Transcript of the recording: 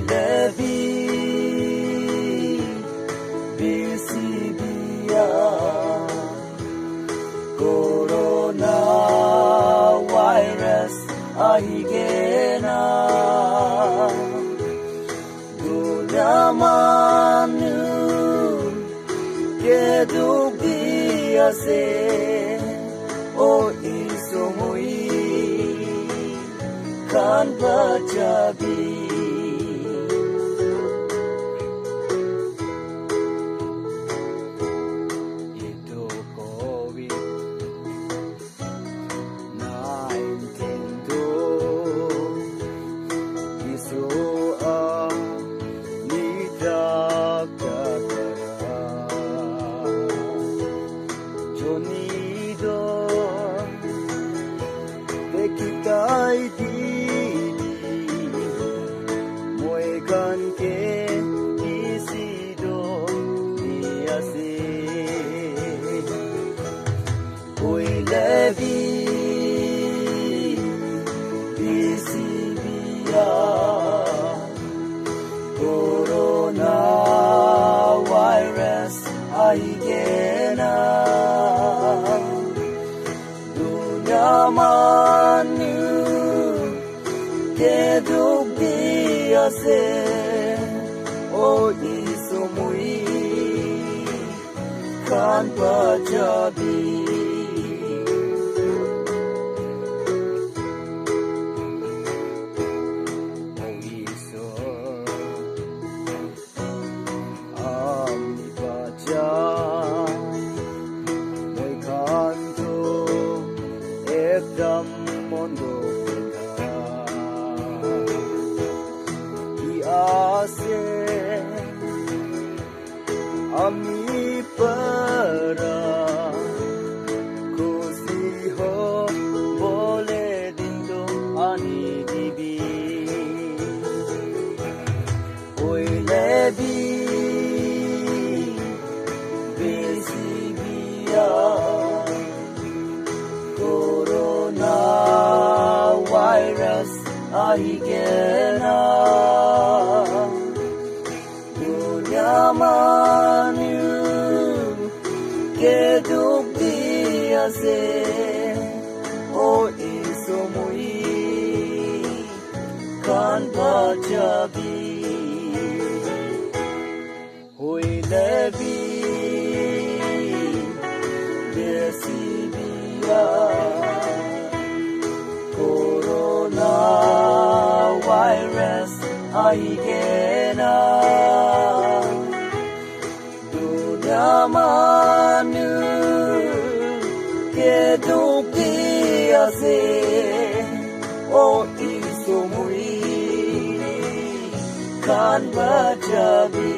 lebi BCBia coronavirus ahigena dunyamanu kedubiase o isomui kan bacabi itu COVID-19 tu isu nidak kakara jonido bekitai di kan ke isido diase koi lebi BCBia coronavirus ahigena dunyamanu kedubiase o isomui kan bacabi o iso ami baca moi kanto ekdam mondo ase ami para kusi ho bole dindo ani dibi oi lebi BCBia coronavirus ahigena dunyamanu kedubiase o isomui kan bacabi hoi lebi BCBia coronavirus ahigena dunyamanu kedubiase o isomui kan bacabi